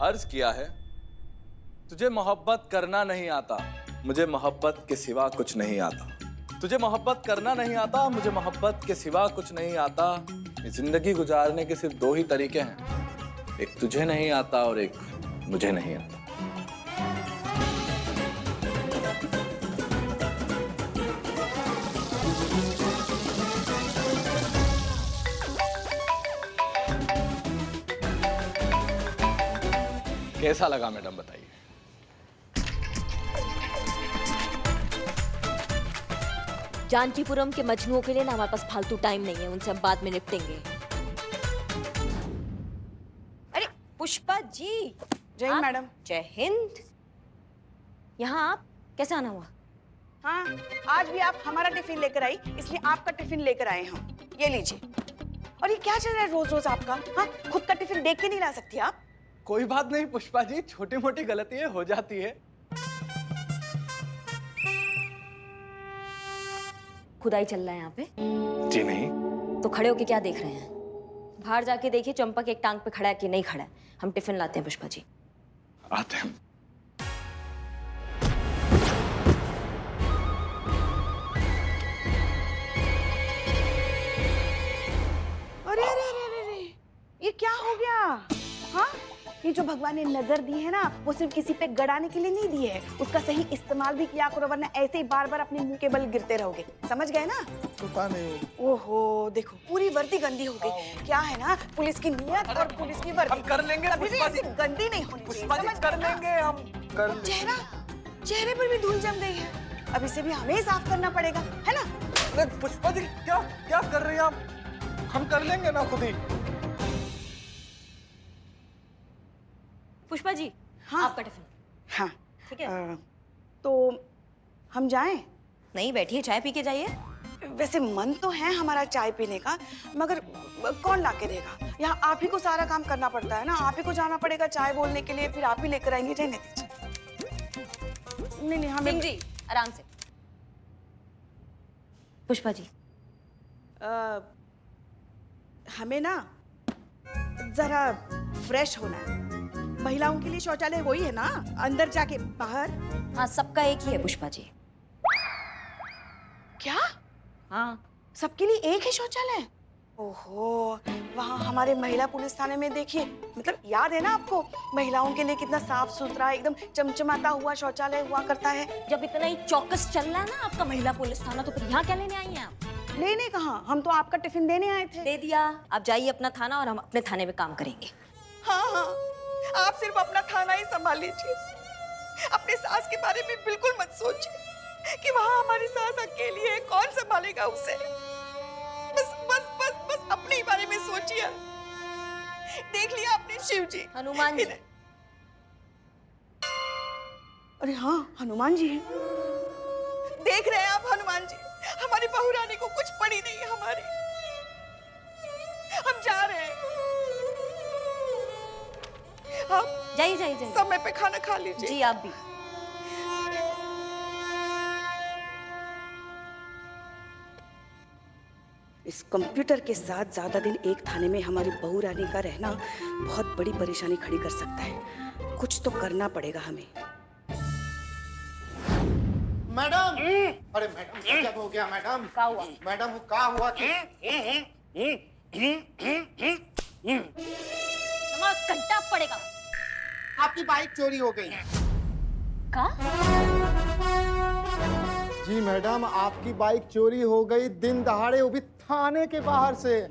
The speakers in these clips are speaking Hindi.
अर्ज किया है, तुझे मोहब्बत करना नहीं आता, मुझे मोहब्बत के सिवा कुछ नहीं आता। तुझे मोहब्बत करना नहीं आता, मुझे मोहब्बत के सिवा कुछ नहीं आता। जिंदगी गुजारने के सिर्फ दो ही तरीके हैं, एक तुझे नहीं आता और एक मुझे नहीं आता। कैसा लगा मैडम, बताइए। जानकीपुरम के मजनुओं के लिए ना हमारे पास फालतू टाइम नहीं है, उनसे हम बाद में निपटेंगे। अरे पुष्पा जी। जय हिंद मैडम। जय हिंद। यहाँ आप कैसे आना हुआ? हाँ, आज भी आप हमारा टिफिन लेकर आई, इसलिए आपका टिफिन लेकर आए हम। ये लीजिए। और ये क्या चल रहा है रोज रोज आपका? हाँ, खुद का टिफिन देख के नहीं ला सकती आप? कोई बात नहीं पुष्पा जी, छोटी मोटी गलतियां हो जाती है। खुदाई चल रहा है यहाँ पे? जी नहीं। तो खड़े होके क्या देख रहे हैं? बाहर जाके देखिए चंपक एक टांग पे खड़ा है कि नहीं खड़ा है। हम टिफिन लाते हैं पुष्पा जी। आते हैं। अरे अरे अरे अरे अरे, ये क्या हो गया? हाँ, ये जो भगवान ने नजर दी है ना, वो सिर्फ किसी पे गड़ाने के लिए नहीं दी है, उसका सही इस्तेमाल भी किया करो, वरना ऐसे ही बार बार अपने मुंह के बल गिरते रहोगे। समझ गए ना? पता नहीं। ओहो, देखो पूरी वर्दी गंदी हो गई। क्या है ना, पुलिस की नियत और पुलिस की वर्दी हम कर लेंगे कभी भी पुष्पा जी। ऐसी गंदी नहीं होनी चाहिए। पुष्पा जी समझ कर गए ना? लेंगे हम, कर लेंगे। चेहरे पर भी धूल जम गई है, अब इसे भी हमें ही साफ करना पड़ेगा, है ना? अरे पुष्पा जी क्या क्या कर रही हैं आप? हम कर लेंगे ना खुद ही। पुष्पा जी, हाँ। आपका टिफिन। हाँ, ठीक है। तो हम जाएं? नहीं, बैठिए, चाय पी के जाइए। वैसे मन तो है हमारा चाय पीने का, मगर कौन ला के देगा? यहाँ आप ही को सारा काम करना पड़ता है ना, आप ही को जाना पड़ेगा चाय बोलने के लिए, फिर आप ही लेकर आएंगे। रहने दीजिए। नहीं नहीं, हमें सिंह जी आराम से। पुष्पा जी, हमें ना जरा फ्रेश होना है। महिलाओं के लिए शौचालय वही है ना, अंदर जाके बाहर? हाँ सबका एक ही है पुष्पा जी। क्या? हाँ सबके लिए एक ही शौचालय? ओहो, वहाँ हमारे महिला पुलिस थाने में देखिए, मतलब याद है ना आपको, महिलाओं के लिए कितना साफ सुथरा एकदम चमचमाता हुआ शौचालय हुआ करता है। जब इतना ही चौकस चल रहा है ना आपका महिला पुलिस थाना, तो फिर यहाँ क्या लेने आई हैं आप? लेने कहाँ, हम तो आपका टिफिन देने आए थे। दे दिया, आप जाइए अपना थाना और हम अपने थाने में काम करेंगे। हाँ हाँ, आप सिर्फ अपना थाना ही संभाल लीजिए, अपने सास के बारे में बिल्कुल मत सोचिए कि वहाँ हमारी सास अकेली है, कौन संभालेगा उसे। बस बस बस बस अपने ही बारे में सोचिए। देख लिया आपने शिव जी, हनुमान जी। अरे हाँ, हनुमान जी हैं। देख रहे हैं आप हनुमान जी, हमारी बहू रानी को कुछ पड़ी नहीं है हमारी। हम जा रहे हैं, आप जाइए जाइए जाइए। समय पे खाना खा लीजिए। जी आप भी। इस कंप्यूटर के साथ ज्यादा दिन एक थाने में हमारी बहू रानी का रहना बहुत बड़ी परेशानी खड़ी कर सकता है। कुछ तो करना पड़ेगा हमें। मैडम, अरे मैडम क्या हो गया मैडम? क्या हुआ? मैडम क्या हुआ कि हमारा कंटा पड़ेगा। आपकी बाइक चोरी हो गई। का? जी मैडम, आपकी बाइक चोरी हो गई दिन दहाड़े, वो भी थाने के बाहर से।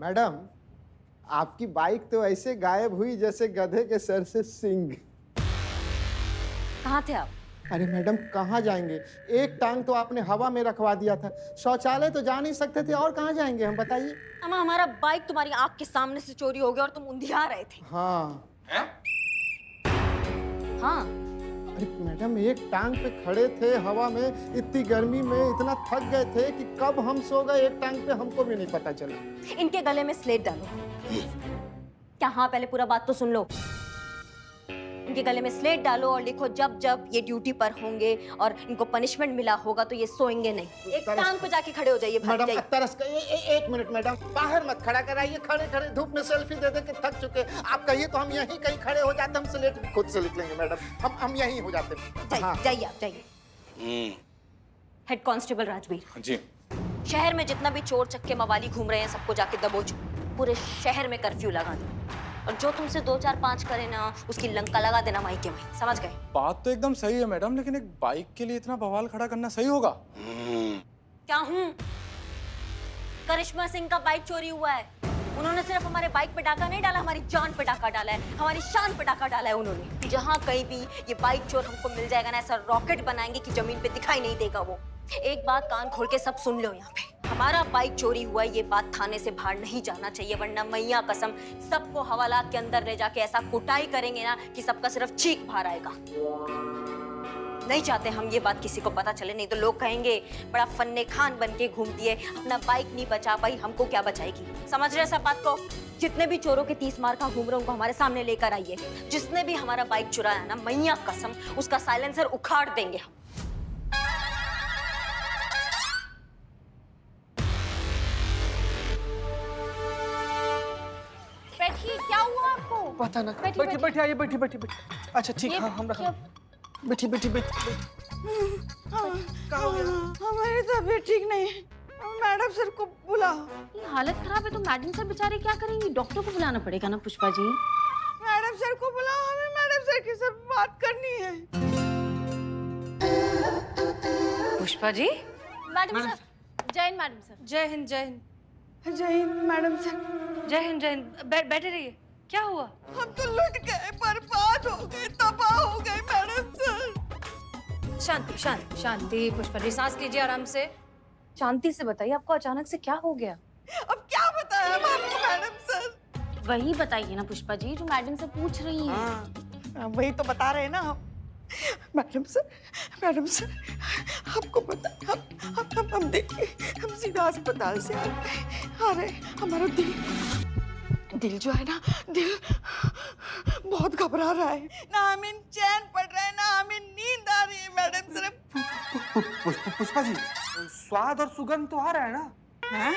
मैडम, आपकी बाइक तो ऐसे गायब हुई जैसे गधे के सर से सींग। कहाँ थे आप? अरे मैडम कहाँ जाएंगे? एक टांग तो आपने हवा में रखवा दिया था। शौचालय तो जा नहीं सकते थे, और कहाँ जाएंगे हम बताइए? अम्मा हमारा बाइक तुम्हारी आंख के सामने से चोरी हो गया और तुम उंधिया रहे थे। हाँ। हाँ। अरे मैडम एक टांग पे खड़े थे हवा में, इतनी गर्मी में इतना थक गए थे कि कब हम सो गए एक टांग पे हमको भी नहीं पता चला। इनके गले में स्लेट डालो। क्या? हाँ, पहले पूरा बात तो सुन लो। इनके गले में स्लेट डालो और लिखो जब जब ये ड्यूटी पर होंगे और इनको पनिशमेंट मिला होगा तो ये सोएंगे नहीं। एक टांग पे जाके खड़े हो जाइए, भाग मैडम जाइए। तरस के एक मिनट मैडम, बाहर मत खड़ा कराइए, खड़े खड़े धूप में सेल्फी दे दे के थक चुके। आप कहिए तो हम यहीं कहीं खड़े हो जाते, हम स्लेट भी खुद से लिख लेंगे मैडम। हम यहीं हो जाते। जाइए जाइए आप जाइए। हेड कांस्टेबल राजवीर जी। शहर में जितना भी चोर चक्के मवाली घूम रहे हैं सबको जाके दबोचो। पूरे शहर में कर्फ्यू लगा दो और जो तुमसे 2 4 5 करे ना उसकी लंका लगा देना मायके में। समझ गए? बात तो एकदम सही है मैडम, लेकिन एक बाइक के लिए इतना बवाल खड़ा करना सही होगा? क्या हूँ? करिश्मा सिंह का बाइक चोरी हुआ है। उन्होंने सिर्फ हमारे बाइक पे डाका नहीं डाला, हमारी जान पे डाका डाला है, हमारी शान पे डाका डाला है उन्होंने। जहाँ कहीं भी ये बाइक चोर हमको मिल जाएगा ना, ऐसा रॉकेट बनाएंगे कि जमीन पे दिखाई नहीं देगा वो। एक बात कान खोल के सब सुन लो, यहाँ पे हमारा बाइक चोरी हुआ, ये बात थाने से बाहर नहीं जाना चाहिए, वरना मैया कसम सबको हवालात के अंदर ले जाके ऐसा कुटाई करेंगे ना कि सबका सिर्फ चीख बाहर आएगा। नहीं चाहते हम ये बात किसी को पता चले, नहीं तो लोग कहेंगे बड़ा फन्ने खान बन के घूमती है, अपना बाइक नहीं बचा पाई, हमको क्या बचाएगी। समझ रहे सब बात को? जितने भी चोरों के 30 मार का घूम रहे उनको हमारे सामने लेकर आइए। जिसने भी हमारा बाइक चुराया ना, मैया कसम उसका साइलेंसर उखाड़ देंगे हम। बैठिए, क्या हुआ आपको? पता ना। बैठिए बैठिए, आइए बैठिए बैठिए बैठिए। अच्छा ठीक, हाँ हम रखा। बैठिए बैठिए बैठिए। हमारी तबीयत ठीक नहीं है, मैडम सर को बुलाओ। ये हालत खराब है तो मैडम सर बेचारे क्या करेंगी? डॉक्टर को बुलाना पड़ेगा ना पुष्पा जी। मैडम सर को बुलाओ, हमें मैडम सर के साथ बात करनी है। पुष्पा जी। Madam sir. जय हिंद मैडम सर। जय हिंद जय हिंद। जय हिंद मैडम सर। जय हिंद जय हिंद। बैठे रहिए। क्या हुआ? हम तो लुट गए, बर्बाद हो गए, तबाह हो गए मैडम सर। शांति शांति शांति। पुष्पा जी सांस लीजिए आराम से। शांति से बताइए, आपको अचानक से क्या हो गया? अब क्या बताया आपको मैडम सर? वही बताइए ना पुष्पा जी जो मैडम से पूछ रही हैं। हाँ, वही तो बता रहे हैं ना हम। मैडम सर आपको पता हम देखिए, हम सीधा अस्पताल से आ रहे, हमारा दिल जो है ना, दिल बहुत घबरा रहा है, ना हमें चैन पड़ रहा है, ना हमें नींद आ रही है मैडम सर। पुष्पा जी, स्वाद और सुगंध तो आ रहा है ना? हैं?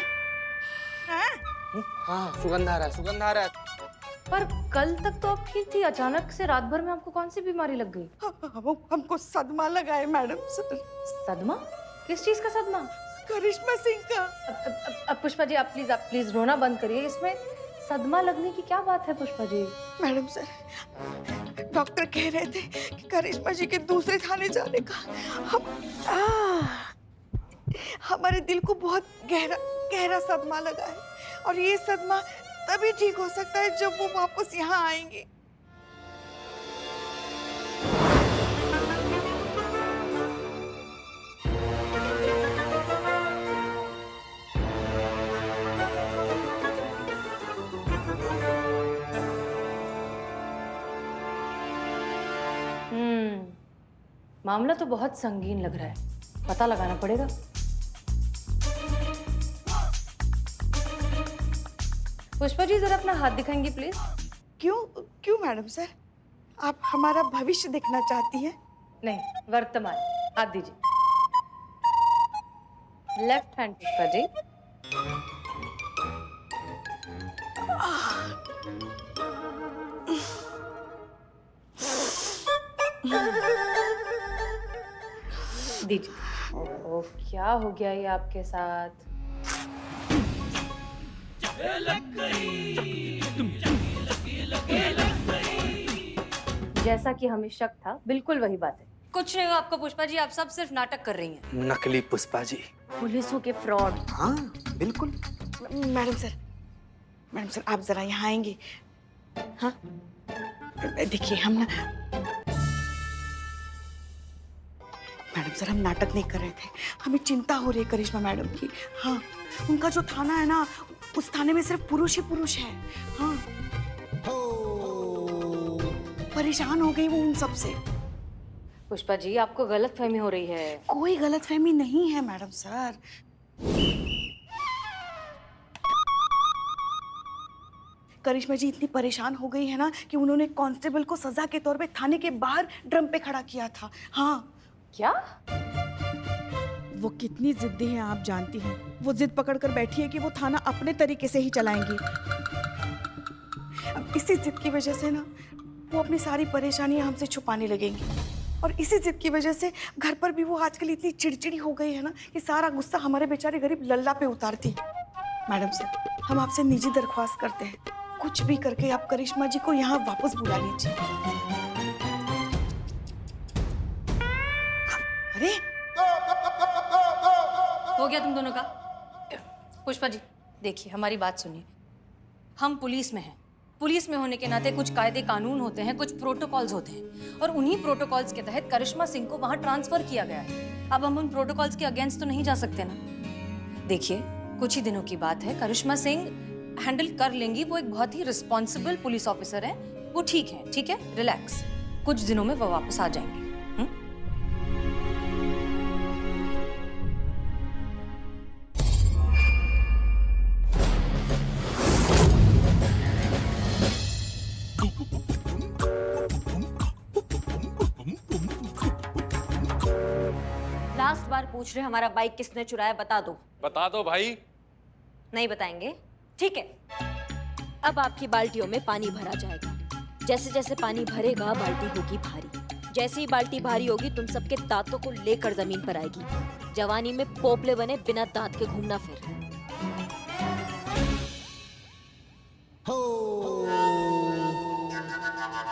हाँ सुगंध आ रहा है, सुगंध आ रहा है। पर कल तक तो आप ठीक थी, अचानक से रात भर में आपको कौन सी बीमारी लग गई? हमको सदमा लगा है मैडम सर। सदमा? किस चीज का सदमा? करिश्मा सिंह का। अब पुष्पा जी आप प्लीज रोना बंद करिए। इसमें सदमा लगने की क्या बात है Pushpa ji? Madam sir doctor कह रहे थे कि करिश्मा जी के दूसरे थाने जाने का हमारे दिल को बहुत गहरा सदमा लगा है, और ये सदमा तभी ठीक हो सकता है जब वो वापस यहाँ आएंगे। मामला तो बहुत संगीन लग रहा है, पता लगाना पड़ेगा। पुष्पा जी जरा अपना हाथ दिखाएंगी प्लीज। क्यों मैडम सर, आप हमारा भविष्य देखना चाहती हैं? नहीं, वर्तमान। हाथ दीजिए। Left hand Pushpa ji. दीजिए। ओहो, क्या हो गया ये आपके साथ? जैसा कि हमें शक था, बिल्कुल वही बात है। कुछ नहीं हुआ आपको पुष्पा जी, आप सब सिर्फ नाटक कर रही हैं। नकली पुष्पा जी। पुलिसों के फ्रॉड। हाँ बिल्कुल। मैडम सर आप जरा यहाँ आएंगे। हाँ देखिए हम ना मैडम सर, हम नाटक नहीं कर रहे थे, हमें चिंता हो रही है करिश्मा मैडम की। हाँ, उनका जो थाना है ना, उस थाने में सिर्फ पुरुष ही पुरुष है। हाँ, परेशान हो गई वो उन सब से। पुष्पा जी, आपको गलतफहमी हो रही है। कोई गलतफहमी नहीं है मैडम सर। करिश्मा जी इतनी परेशान हो गई है ना कि उन्होंने कांस्टेबल को सजा के तौर पे थाने के बाहर ड्रम पे खड़ा किया था। हाँ, क्या? वो कितनी जिद्दी है आप जानती हैं। वो जिद पकड़ कर बैठी है कि वो थाना अपने तरीके से ही चलाएंगी। अब इसी जिद की वजह से ना वो अपनी सारी परेशानियां हमसे छुपाने लगेंगी, और इसी जिद की वजह से घर पर भी वो आजकल इतनी चिड़चिड़ी हो गई है ना कि सारा गुस्सा हमारे बेचारे गरीब लल्ला पे उतारती है। मैडम सर, हम आपसे निजी दरख्वास्त करते हैं, कुछ भी करके आप करिश्मा जी को यहाँ वापस बुला लीजिए। अरे हो गया तुम दोनों का? पुष्पा जी देखिए, हमारी बात सुनिए। हम पुलिस में हैं। पुलिस में होने के नाते कुछ कायदे कानून होते हैं, कुछ प्रोटोकॉल्स होते हैं, और उन्हीं प्रोटोकॉल्स के तहत करिश्मा सिंह को वहां ट्रांसफर किया गया है। अब हम उन प्रोटोकॉल्स के अगेंस्ट तो नहीं जा सकते ना। देखिए, कुछ ही दिनों की बात है, करिश्मा सिंह हैंडल कर लेंगी। वो एक बहुत ही रिस्पॉन्सिबल पुलिस ऑफिसर है, वो ठीक है, रिलैक्स। कुछ दिनों में वो वापस आ जाएंगे। लास्ट बार पूछ रहे हमारा बाइक किसने चुराया, बता दो। बता दो भाई। नहीं बताएंगे? ठीक है, अब आपकी बाल्टियों में पानी भरा जाएगा। जैसे जैसे पानी भरेगा बाल्टी होगी भारी। जैसे ही बाल्टी भारी होगी तुम सबके दांतों को लेकर जमीन पर आएगी। जवानी में पोपले बने बिना दांत के घूमना फिर।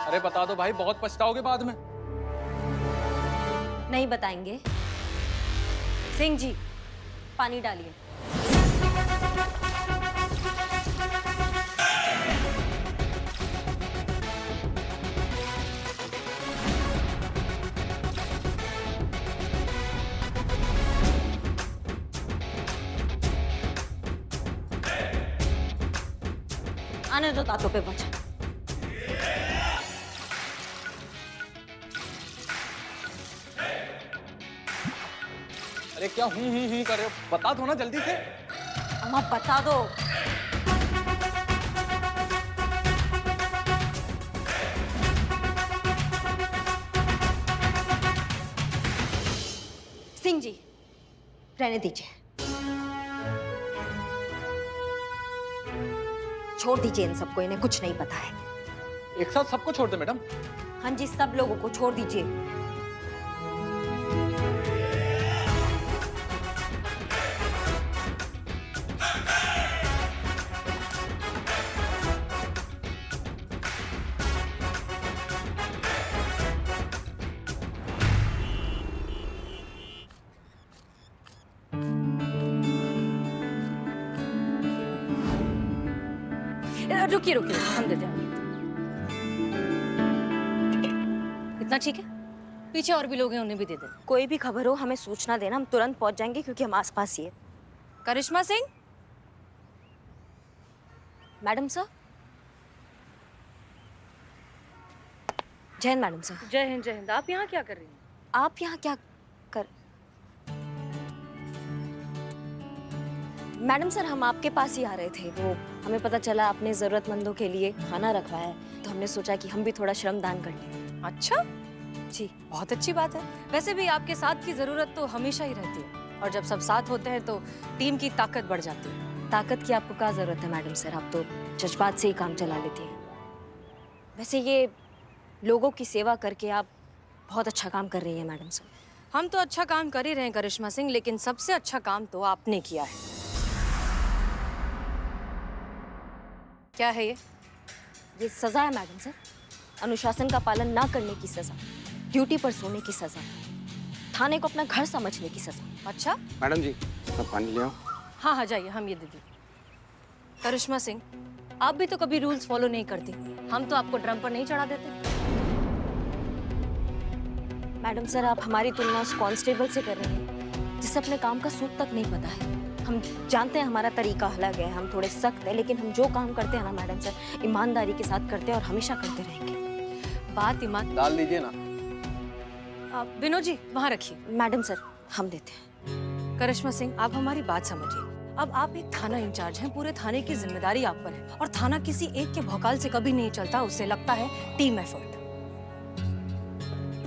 अरे बता दो भाई, बहुत पछताओगे बाद में। नहीं बताएंगे? सिंह जी, पानी डालिए। आने दो दांतों पे बचा। अरे क्या हूँ कर रहे हो? बता दो ना जल्दी से। अम्मा बता दो। सिंह जी, रहने दीजिए, छोड़ दीजिए इन सबको, इन्हें कुछ नहीं पता है। एक साथ सबको छोड़ दे मैडम। हाँ जी, सब लोगों को छोड़ दीजिए। रुकिए, हम देते हैं। इतना ठीक है? पीछे और भी लोग हैं, उन्हें भी दे देना। कोई भी खबर हो हमें सूचना देना, हम तुरंत पहुंच जाएंगे क्योंकि हम आसपास ही है। करिश्मा सिंह। Madam sir. जय हिंद मैडम सर। जय हिंद, जय हिंद। आप यहाँ क्या कर रही हैं? आप यहाँ क्या कर? मैडम सर, हम आपके पास ही आ रहे थे। वो हमें पता चला आपने जरूरतमंदों के लिए खाना रखवाया है, तो हमने सोचा कि हम भी थोड़ा श्रमदान कर लें। अच्छा जी, बहुत अच्छी बात है। वैसे भी आपके साथ की जरूरत तो हमेशा ही रहती है, और जब सब साथ होते हैं तो टीम की ताकत बढ़ जाती है। ताकत की आपको क्या जरूरत है मैडम सर, आप तो जज्बात से ही काम चला लेती हैं। वैसे ये लोगों की सेवा करके आप बहुत अच्छा काम कर रही हैं मैडम सर। हम तो अच्छा काम कर ही रहे हैं करिश्मा सिंह, लेकिन सबसे अच्छा काम तो आपने किया है। क्या है ये? ये सजा है मैडम सर, अनुशासन का पालन ना करने की सजा, ड्यूटी पर सोने की सजा, थाने को अपना घर समझने की सजा। अच्छा मैडम जी, मैं पानी ले आऊं? हाँ, जाइए, हम ये दे दें। करिश्मा सिंह, आप भी तो कभी रूल्स फॉलो नहीं करती। हम तो आपको ड्रम पर नहीं चढ़ा देते। मैडम सर, आप हमारी तुलना उस कांस्टेबल से कर रहे हैं जिसे अपने काम का सूद तक नहीं पता है। हम जानते हैं हमारा तरीका अलग है, हम थोड़े सख्त हैं, लेकिन हम जो काम करते हैं ना मैडम सर, ईमानदारी के साथ करते हैं और हमेशा करते रहेंगे। बात ईमान। डाल लीजिए ना। विनोद जी वहाँ रखिए। मैडम सर, हम देते हैं। करिश्मा सिंह, आप हमारी बात समझिए। अब आप एक थाना इंचार्ज हैं, पूरे थाने की जिम्मेदारी आप पर है और थाना किसी एक के भौकाल से कभी नहीं चलता, उससे लगता है टीम एफर्ट।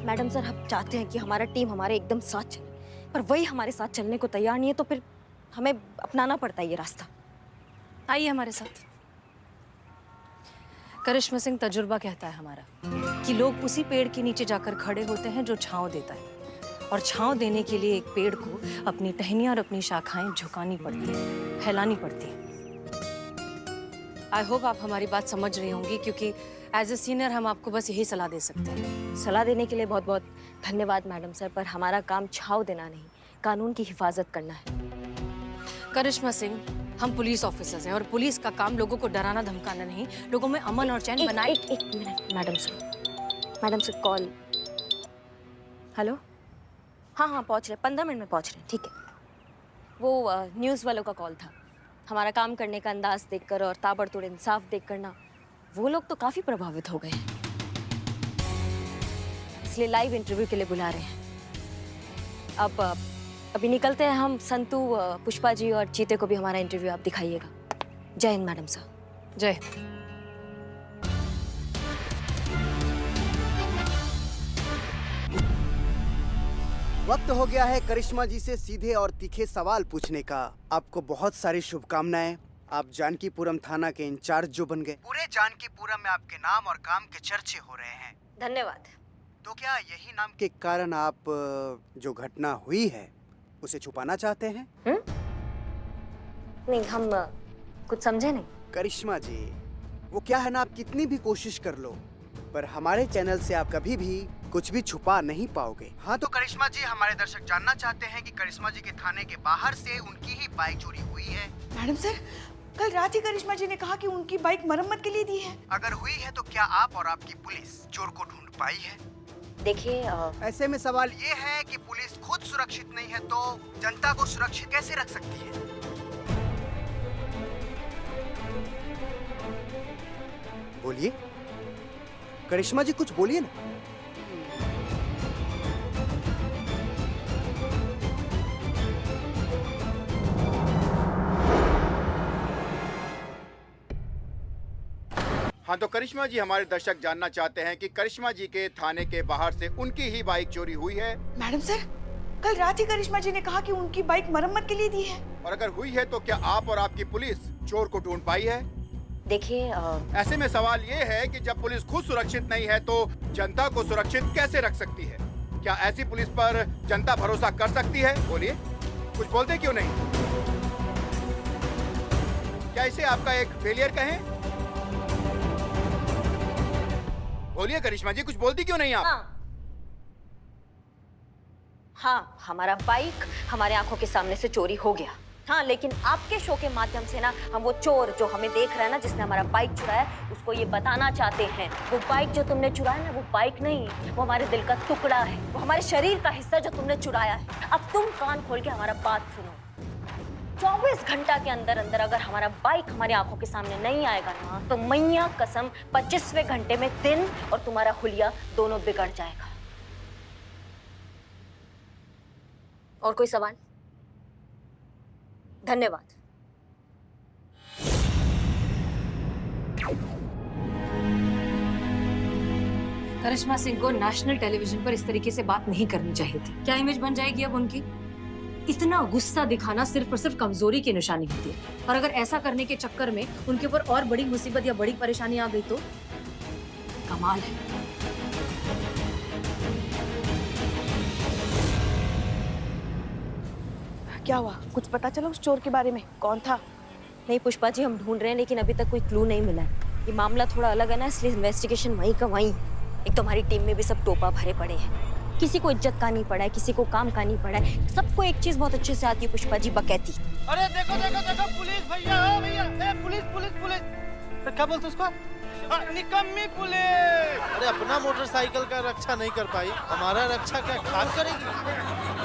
मैडम सर, हम चाहते हैं कि हमारा टीम हमारे एकदम साथ चले, पर वही हमारे साथ चलने को तैयार नहीं है, तो फिर हमें अपनाना पड़ता है ये रास्ता। आइए हमारे साथ। करिश्मा सिंह, तजुर्बा कहता है हमारा कि लोग उसी पेड़ के नीचे जाकर खड़े होते हैं जो छांव देता है, और छांव देने के लिए एक पेड़ को अपनी टहनियां और अपनी शाखाएं झुकानी पड़ती हैं, फैलानी पड़ती हैं। आई होप आप हमारी बात समझ रही होंगी, क्योंकि एज ए सीनियर हम आपको बस यही सलाह दे सकते हैं। सलाह देने के लिए बहुत बहुत धन्यवाद मैडम सर, पर हमारा काम छाव देना नहीं, कानून की हिफाजत करना है। करिश्मा सिंह, हम पुलिस ऑफिसर्स हैं और पुलिस का काम लोगों को डराना धमकाना नहीं, लोगों में अमन और चैन बनाए। एक minute madam sir, call. Hello, हाँ पहुँच रहे, 15 मिनट में पहुँच रहे हैं, ठीक है। वो न्यूज़ वालों का कॉल था। हमारा काम करने का अंदाज देखकर और ताबड़तोड़ इंसाफ देखकर ना वो लोग तो काफ़ी प्रभावित हो गए हैं, इसलिए लाइव इंटरव्यू के लिए बुला रहे हैं। अब अभी निकलते हैं हम। संतू, पुष्पा जी और चीते को भी हमारा इंटरव्यू आप दिखाइएगा। जय हिंद मैडम साहब। जय। वक्त हो गया है करिश्मा जी से सीधे और तीखे सवाल पूछने का। आपको बहुत सारी शुभकामनाएं। आप जानकीपुरम थाना के इंचार्ज जो बन गए। पूरे जानकीपुरम में आपके नाम और काम के चर्चे हो रहे हैं। धन्यवाद। तो क्या यही नाम के कारण आप जो घटना हुई है उसे छुपाना चाहते हैं? नहीं, हम कुछ समझे नहीं। करिश्मा जी, वो क्या है ना, आप कितनी भी कोशिश कर लो पर हमारे चैनल से आप कभी भी कुछ भी छुपा नहीं पाओगे। हाँ तो करिश्मा जी, हमारे दर्शक जानना चाहते हैं कि करिश्मा जी के थाने के बाहर से उनकी ही बाइक चोरी हुई है। मैडम सर, कल रात ही करिश्मा जी ने कहा कि उनकी बाइक मरम्मत के लिए दी है। अगर हुई है तो क्या आप और आपकी पुलिस चोर को ढूंढ पाई है? देखिए, ऐसे में सवाल ये है कि पुलिस खुद सुरक्षित नहीं है तो जनता को सुरक्षित कैसे रख सकती है? बोलिए करिश्मा जी, कुछ बोलिए ना। हाँ तो करिश्मा जी, हमारे दर्शक जानना चाहते हैं कि करिश्मा जी के थाने के बाहर से उनकी ही बाइक चोरी हुई है। मैडम सर, कल रात ही करिश्मा जी ने कहा कि उनकी बाइक मरम्मत के लिए दी है। और अगर हुई है तो क्या आप और आपकी पुलिस चोर को ढूंढ पाई है? देखिए, ऐसे में सवाल ये है कि जब पुलिस खुद सुरक्षित नहीं है तो जनता को सुरक्षित कैसे रख सकती है? क्या ऐसी पुलिस पर जनता भरोसा कर सकती है? बोलिए, कुछ बोलते क्यों नहीं? क्या इसे आपका एक फेलियर कहें? बोलिए करिश्मा जी, कुछ बोलती क्यों नहीं आप? हाँ, हमारा बाइक हमारे आंखों के सामने से चोरी हो गया। हाँ, लेकिन आपके शो के माध्यम से ना हम वो चोर जो हमें देख रहा है ना, जिसने हमारा बाइक चुराया, उसको ये बताना चाहते हैं वो बाइक जो तुमने चुराया ना, वो बाइक नहीं, वो हमारे दिल का टुकड़ा है, वो हमारे शरीर का हिस्सा जो तुमने चुराया है। अब तुम कान खोल के हमारा बात सुनो। 24 घंटा के अंदर अंदर अगर हमारा बाइक हमारी आंखों के सामने नहीं आएगा ना, तो मैया कसम 25वें घंटे में दिन और तुम्हारा हुलिया दोनों बिगड़ जाएगा। और कोई सवाल? धन्यवाद। करिश्मा सिंह को नेशनल टेलीविजन पर इस तरीके से बात नहीं करनी चाहिए थी। क्या इमेज बन जाएगी अब उनकी? इतना गुस्सा दिखाना सिर्फ और सिर्फ कमजोरी की निशानी होती है, और अगर ऐसा करने के चक्कर में उनके ऊपर और बड़ी मुसीबत या बड़ी परेशानी आ गई तो कमाल है। क्या हुआ? कुछ पता चला उस चोर के बारे में? कौन था? नहीं पुष्पा जी, हम ढूंढ रहे हैं लेकिन अभी तक कोई क्लू नहीं मिला है। ये मामला थोड़ा अलग है ना, इसलिए इन्वेस्टिगेशन वहीं का वहीं। एक तो हमारी टीम में भी सब टोपा भरे पड़े हैं, किसी को इज्जत का नहीं पड़ा है, किसी को काम का नहीं पड़ा है। सबको एक चीज बहुत अच्छे से आती है पुष्पा जी, बकैती। अरे देखो देखो देखो, पुलिस भैया, भैया, पुलिस पुलिस पुलिस। क्या बोलते उसको? निकम्मी पुलिस। अरे अपना मोटरसाइकिल का रक्षा नहीं कर पाई, हमारा रक्षा क्या खाक करेगी?